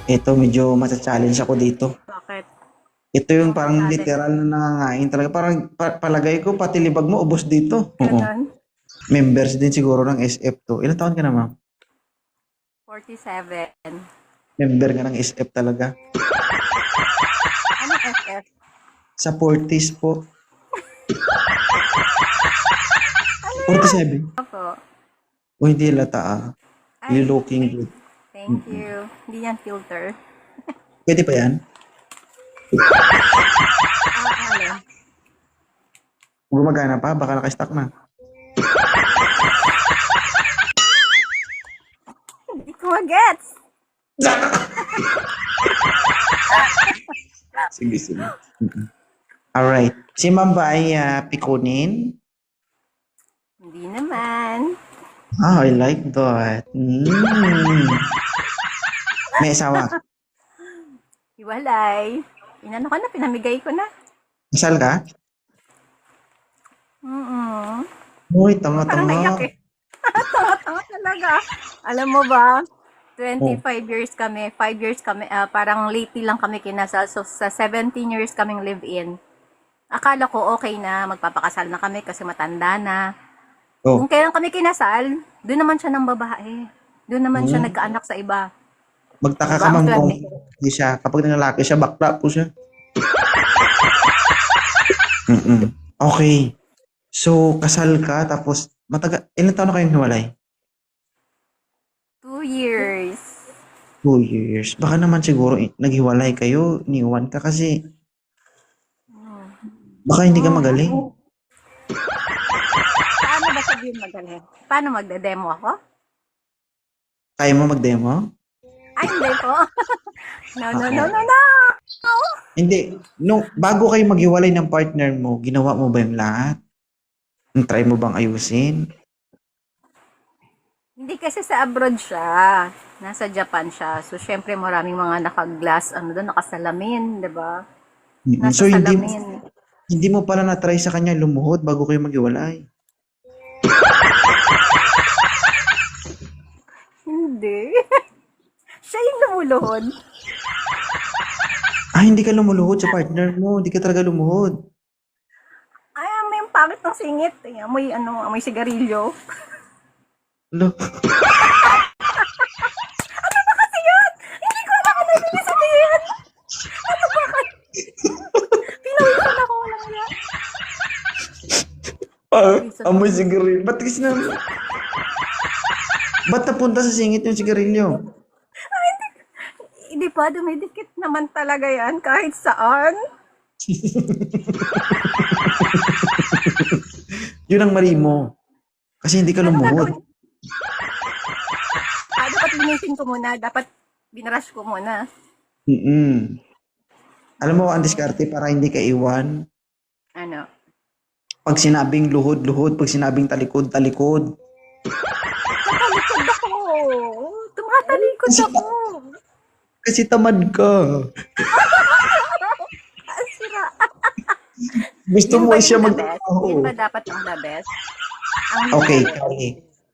Ito medyo masa-challenge ako dito. Bakit? Ito yung Anong parang challenge? literal na nangangain talaga. Parang palagay ko pati libag mo ubos dito. Oo. Ganon. Members din siguro ng SF to. Ilang taon ka na, ma'am? 47. Member ka ng SF talaga. Anong SF? Sa 40s po. Ano yan? 47? Opo. O hindi lata ah. You Ay, looking good. thank you. Hindi yan filter. Pwede pa yan? Ano? Gumagana pa? Baka naka-stock na. Hindi ko magets. Sige, sige. Alright. Si ma'am ba ay pikunin? Hindi naman. Ah, I like that. May asawa. Hiwalay. Inano ko na, pinamigay ko na. Kasal ka? Mm-mm. Uy, Parang naiyak tanga-tanga. eh. Tanga-tanga talaga. Alam mo ba, Oh. 25 years kami, 5 years kami, parang lately lang kami kinasal. So, sa 17 years kaming live-in, akala ko okay na, magpapakasal na kami kasi matanda na. Kung Oh. kailan kami kinasal, doon naman siya ng babae. Doon naman siya Hmm. nagkaanak sa iba. Magtaka Diba? ka Ang ma'am kung swerte. hindi siya. Kapag lalaki siya, bakla po siya. Mm. Okay. So, kasal ka, tapos ilan taon na kayong hiwalay? 2 years. 2 years. Baka naman siguro naghiwalay kayo, niwan ka kasi baka hindi ka magaling. Paano ba sabihin magaling? Paano magde-demo ako? Kaya mo mag-demo? Ay, hindi po. No, no, no, Oo. no, no. Hindi. Bago kayo maghiwalay ng partner mo, ginawa mo ba yung lahat? Try mo bang ayusin? Hindi kasi sa abroad siya. Nasa Japan siya. So, syempre maraming mga naka-glass, ano doon, nakasalamin, di ba? Mm. Nasa So, salamin. hindi mo pala na-try sa kanya lumuhod bago kayo maghiwalay? Hindi. Siya yung lumuluhod. Ah, hindi ka lumuluhod sa partner mo. Hindi ka talaga lumuhod. Ay, may pangit ng singit. Ay, amoy sigarilyo. Lo. Kasi yun! Hindi ko alam kung ano yung sabihin. Pinawisan ako lang yan. Ah, Pinawisan ako. amoy sigarilyo. Ba't napunta sa singit yung sigarilyo? Hindi pa, dumidikit naman talaga yan kahit saan. Yun ang mali mo. Kasi hindi ka Ano lumuhod. gagawin? Dapat linisin ko muna. Dapat binrush ko muna. Mm. Alam mo ang Mm, diskarte para hindi ka iwan? ano? Pag sinabing luhod, luhod. Pag sinabing talikod, talikod. Tatalikod ako. Tumatalikod Kasi, ako. kasi tamad ka. Sira. Gusto Yun mo ba siya yung the best? Yun ba magtrabaho. dapat ang the best? Ang Okay, luhod. Kali.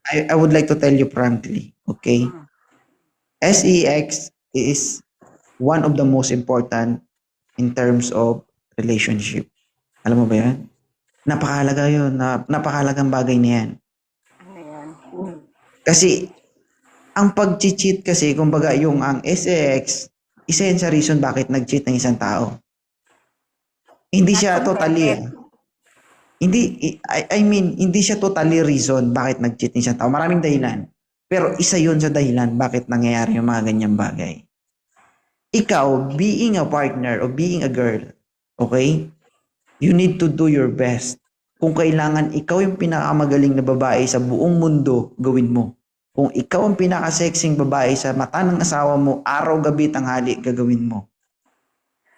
I would like to tell you frankly. Okay? Mm. SEX is one of the most important in terms of relationship. Alam mo ba yan? Napakahalaga yun. Napakahalagang bagay na yan. Ano yan? Kasi, ang pag-cheat kasi, kumbaga yung ang SEX, isa yan sa reason bakit nag-cheat ng isang tao. Hindi Not siya totally, contented. hindi, I mean, hindi siya totally reason bakit nag-cheat ng isang tao. Maraming dahilan. Pero isa yun sa dahilan bakit nangyayari yung mga ganyang bagay. Ikaw, being a partner or being a girl, okay? You need to do your best. Kung kailangan ikaw yung pinakamagaling na babae sa buong mundo, gawin mo. Kung ikaw ang pinaka-sexing babae sa mata ng asawa mo, araw-gabi, tanghali, gagawin mo.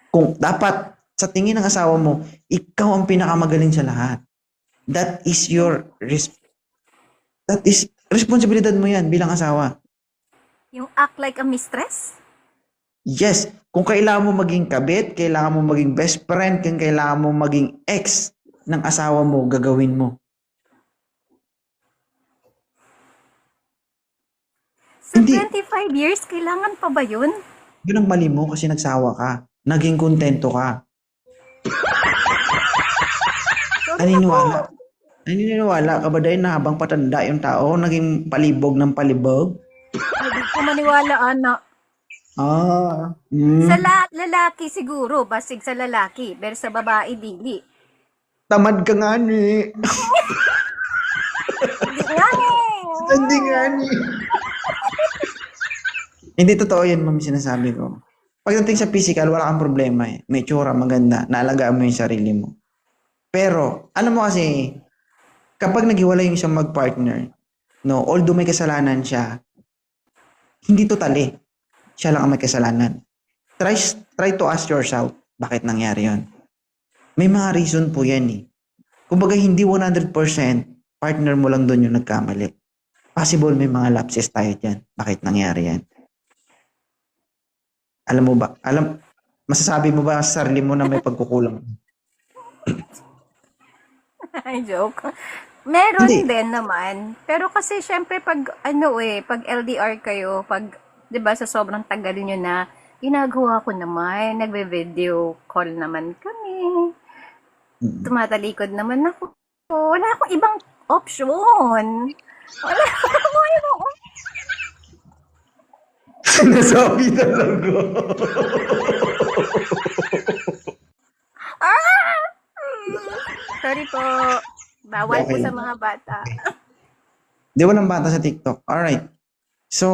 Kung dapat sa tingin ng asawa mo, ikaw ang pinakamagaling sa lahat. That is that is responsibilidad mo yan bilang asawa. Yung act like a mistress? Yes, kung kailangan mo maging kabit, kailangan mo maging best friend, kung kailangan mo maging ex ng asawa mo, gagawin mo. Sa Hindi, 25 years, kailangan pa ba yun? Yun ang mali mo kasi nagsawa ka. Naging kontento ka. Sorry na po. Naniniwala. Naniniwala ka ba dahil na habang patanda yung tao, naging palibog ng palibog? Ay, di ko maniwala, anak. Ah. Sa Hmm. lalaki siguro, basig sa lalaki. Pero sa babae, dili. Tamad ka nga ni. Di nga Hindi nga ni. Hindi totoo yan, ma'am, sinasabi ko. Pagdating sa physical, wala kang problema eh. May tsura, maganda. Naalagaan mo yung sarili mo. Pero, alam mo kasi, kapag naghiwalay yung isang mag-partner, no, although may kasalanan siya, hindi totally. Siya lang ang may kasalanan. Try to ask yourself, bakit nangyari yon? May mga reason po yan eh. Kumbaga, hindi 100% partner mo lang doon yung nagkamali. Possible may mga lapses tayo dyan. Bakit nangyari yan? Alam mo ba? Masasabi mo ba sa sarili mo na may pagkukulang? Ay, joke. Meron Hindi. din naman. Pero kasi syempre pag pag LDR kayo, pag 'di ba sa sobrang tagal nyo na, ginagawa ko naman, nagve-video call naman kami. Mm. Tumatalikod naman ako. Wala akong ibang option. Wala akong ibang option. Sinasabi talaga. Ah! Sorry po. Bawal po Okay sa lang. mga bata. Di walang bata sa TikTok. Alright. So,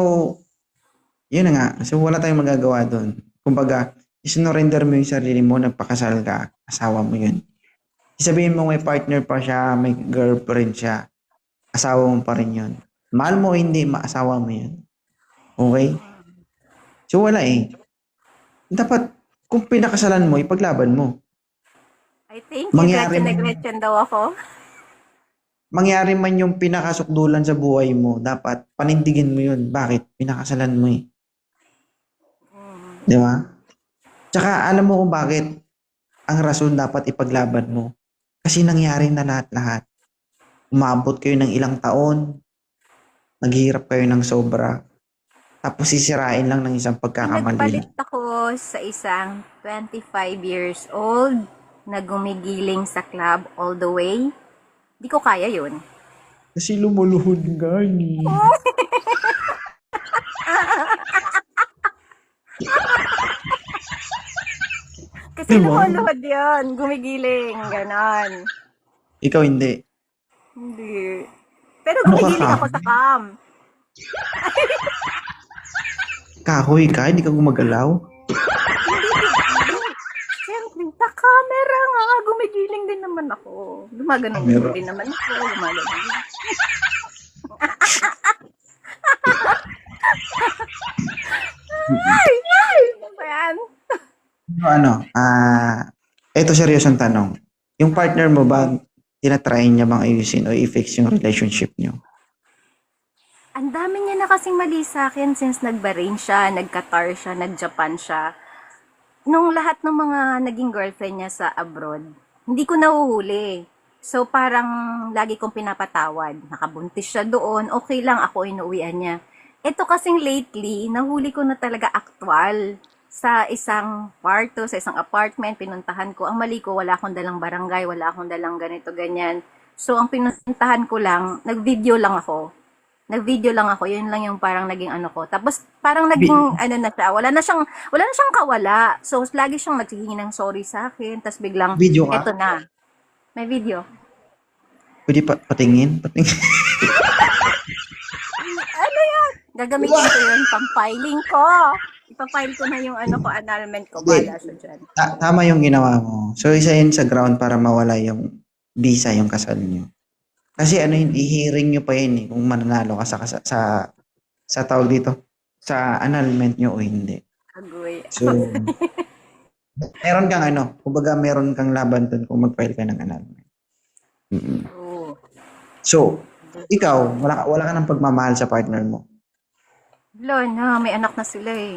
yun na nga. So, wala tayong magagawa doon. Kumbaga, isinurrender mo yung sarili mo, nagpakasal ka, asawa mo yun. Isabihin mo may partner pa siya, may girlfriend siya, asawa mo pa rin yun. Mahal mo o hindi, maasawa mo yun. Okay? So, wala eh. Dapat, kung pinakasalan mo, ipaglaban mo. I think Mangyari Gretchen na man, Gretchen daw ako. mangyari man yung pinakasukdulan sa buhay mo, dapat panindigin mo yun. Bakit? Pinakasalan mo eh. Di ba? Tsaka alam mo kung bakit ang rason dapat ipaglaban mo. Kasi nangyari na lahat-lahat. Umabot kayo ng ilang taon, naghihirap kayo ng sobra, tapos sisirain lang ng isang pagkakamali Nagpalit lang. ako sa isang 25 years old na gumigiling sa club all the way. Di ko kaya yun. Kasi lumuluhod nga ni. Kasi Diba? lumuluhod yun. Gumigiling. Ganon. Ikaw hindi. Hindi. Pero Ano ka gumigiling ako kahoy? sa cam. Kahoy ka? Hindi ka gumagalaw? Hindi gigiling. Siyempre, sa camera nga. Gumigiling din naman ako. Gumaganon Camera. din naman ako. Gumaganon din. Ay! Ay! Ano ba yan? Ito seryosong tanong. Yung partner mo ba, tinatry niya bang ayusin o i-fix yung relationship niyo? Ang dami niya na kasing mali sa akin since nag-Bahrain siya, nag-Qatar siya, nag-Japan siya. Nung lahat ng mga naging girlfriend niya sa abroad, hindi ko nahuhuli. So parang lagi kong pinapatawad. Nakabuntis siya doon, okay lang ako inuwian niya. Ito kasing lately, nahuli ko na talaga aktwal sa isang kwarto, sa isang apartment, pinuntahan ko. Ang mali ko, wala akong dalang barangay, wala akong dalang ganito, ganyan. So ang pinuntahan ko lang, nag-video lang ako. Yun lang yung parang naging ano ko. Tapos parang naging ano na siya, wala na siyang kawala. So lagi siyang naghihingi ng sorry sa akin, tapos biglang Video ka? eto na. May video. Pwede patingin? Patingin. Ano yan? Gagamitin ko yun pang filing ko. Ipafile ko na yung ano ko, annulment ko. Hindi. Bala siya dyan. Tama yung ginawa mo. So, isa yun sa ground para mawala yung visa, yung kasal niyo. Kasi hindi hearing nyo pa yun eh, kung mananalo ka sa tawag dito, sa annulment nyo o hindi. Agoy. So, meron kang kumbaga meron kang laban dun kung mag-file ka ng annulment. Mm-mm. Oo. So, ikaw, wala ka ng pagmamahal sa partner mo. Wala na, may anak na sila eh.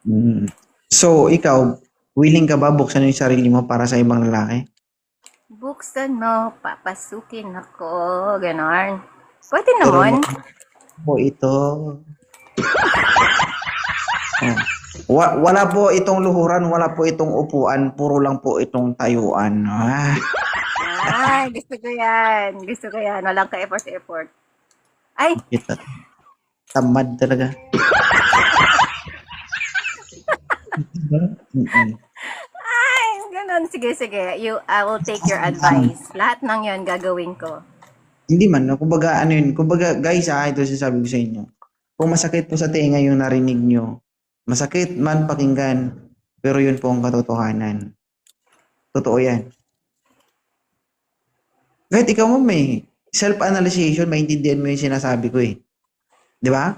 Mm. So, ikaw, willing ka ba buksan yung sarili mo para sa ibang lalaki? Buksan mo, papasukin ako, ganon. Pwede Pero naman. mo ito. Oh. Wala po itong luhuran, wala po itong upuan, puro lang po itong tayuan. Ah, Ay, gusto ko yan. Gusto ko yan. Walang ka-effort. Ay, kita. Tamad talaga. Diba? Mm-mm. ay, ganun. Sige. I will take your advice. Lahat ng yon gagawin ko. Hindi man, no? Kumbaga, ano yun, kumbaga, guys, ito sasabi ko sa inyo. Kung masakit po sa tenga yung narinig nyo, masakit man pakinggan, pero yun po ang katotohanan. Totoo yan. Kahit ikaw mo may self-analyzation, maintindihan mo yung sinasabi ko eh. Di ba?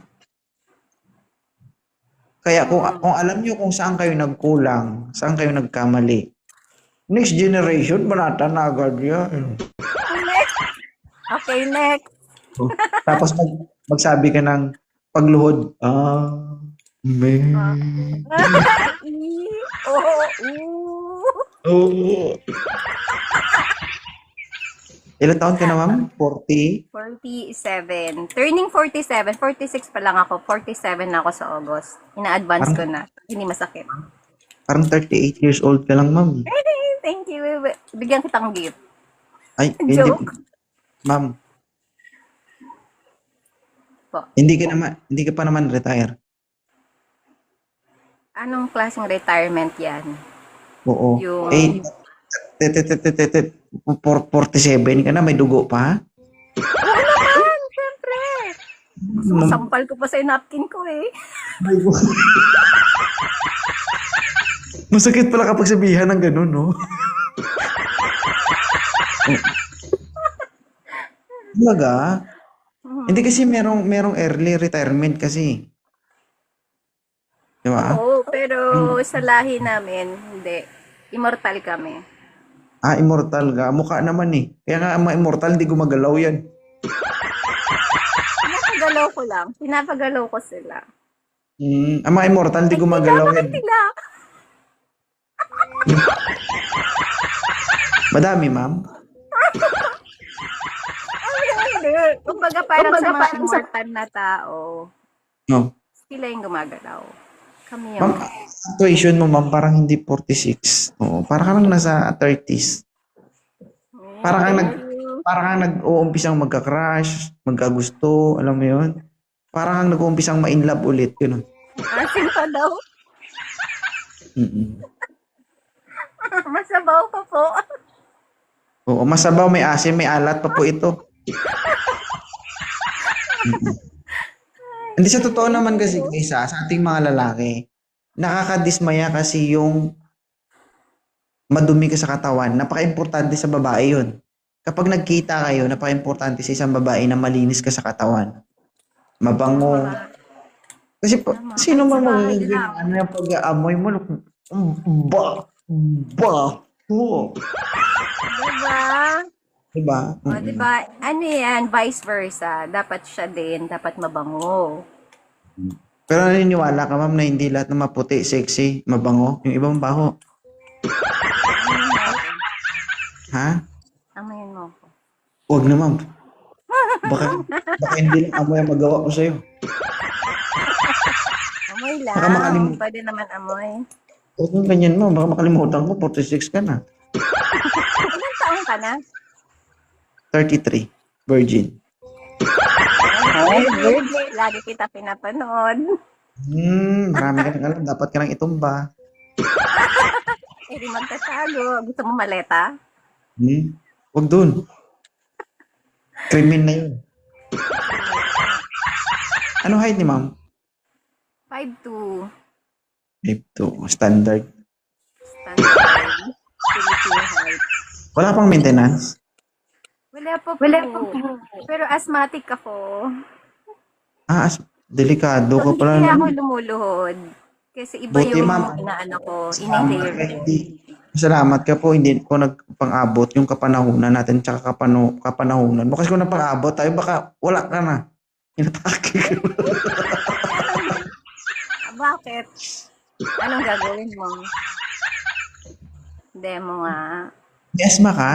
Kaya kung alam nyo kung saan kayo nagkulang, saan kayo nagkamali, next generation, banata na agad yan. Next. Okay, next. Oh, tapos magsabi ka ng pagluhod, may... Oo. Oh. Ilan taon ka na, ma'am? 40? 47. Turning 47. 46 pa lang ako. 47 na ako sa August. Ina-advance ko na. Hindi masakit. Parang 38 years old ka lang, ma'am. Thank you. Bigyan kitang gift. Ay, Joke. Ma'am, Po. hindi ka pa naman retire. Anong klaseng retirement yan? Oo. Yung- 47 ka na, may dugo pa? Siyempre. Sampal ko pa sa napkin ko eh. Masakit pala kapag sabihan ng ganun, no? Talaga? Hindi kasi merong early retirement kasi. Di ba? Oo, pero sa lahi namin, hindi. Immortal kami. Immortal ka. Mukha naman eh. Kaya nga ang mga immortal, hindi gumagalaw yan. Pinapagalaw ko sila. Ang mga immortal, hindi gumagalaw yan. Sila. Madami, ma'am. Hindi. Kumbaga parang sa mga immortal na tao, No. sila yung gumagalaw. Kami Ma'am, yung... situation mo, ma'am, parang hindi 46. Oo, parang ka lang nasa 30s. Parang kang nag-uumpisang magka-crush, magkagusto, alam mo yun? Parang kang nag-uumpisang ma-inlove ulit, yun. Asin pa daw. Mm-mm. Masabaw pa po. Oo, masabaw, may asim, may alat pa po ito. Mm-mm. Hindi sa totoo naman kasi, guys, sa ating mga lalaki, nakakadismaya kasi yung madumi ka sa katawan. Napaka-importante sa babae yun. Kapag nagkita kayo, napaka-importante sa isang babae na malinis ka sa katawan. Mabango. Kasi sino man magiging ano yung pag-aamoy mo, oh. Diba? Diba? O, diba? Ano yan? Vice versa. Dapat siya din. Dapat mabango. Pero naniniwala ka, ma'am, na hindi lahat na maputi, sexy, mabango. Yung ibang baho. Ha? Amayin mo ko. Huwag na, ma'am. Baka hindi lang amoy ang magawa ko sa'yo. Amoy lang. Baka makalimutan. Pwede naman amoy. Huwag mo ganyan, ma'am. Baka makalimutan ko, 46 ka na. Ilang taong ka na? 33. Virgin. Ay, virgin. Lagi kita pinapanood. Marami ka nang alam. Dapat ka nang itumba. Eh, di magtatago. Gusto mo maleta? Huwag dun. Krimen na yun. Ano height ni ma'am? 5'2". 5'2". Standard. Standard. Filipino height. Wala pang maintenance? Wala po. Pero asthmatic ako. Delikado ka pala. Kaya ako lumuluhod. Kasi iba Buti, yung ma'am. inaano ko. Salamat, Inhale. Salamat ka po, hindi ko nagpang-abot yung kapanahunan natin tsaka kapanahunan. Kasi kung napang-abot tayo, baka wala ka na. Inatake ka. Bakit? Anong gagawin mo? Demo nga. May asma ka?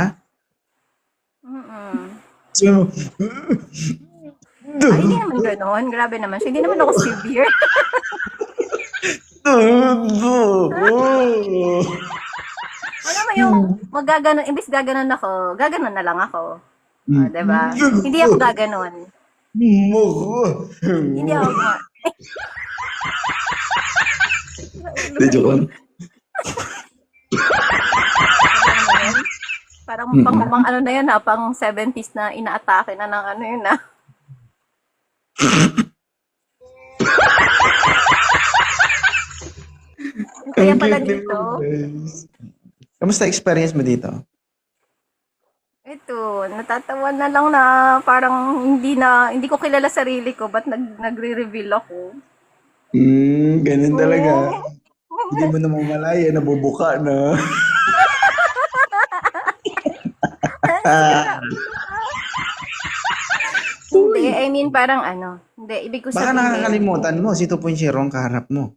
Sabi mo, Ay, hindi naman gano'n. Grabe naman siya. Hindi naman ako severe. Alam mo yung magaganon, imbis gaganon ako, gaganon na lang ako. O, diba? Hindi ako gaganon. Hindi ako Di, joke lang. Parang pang ano na yun ha, pang 70s na inaatake na ng ano yun ha. Kaya pala dito, Kamusta experience mo dito? ito, natatawa na lang na parang hindi ko kilala sarili ko, ba't nagre-reveal ako? Ganun talaga. Hindi mo na mamalaya, nabubuka na. Hindi, I mean parang ano, hindi, ibig ko Baka sabihin, nakakalimutan mo, si 2.0 ang kaharap mo.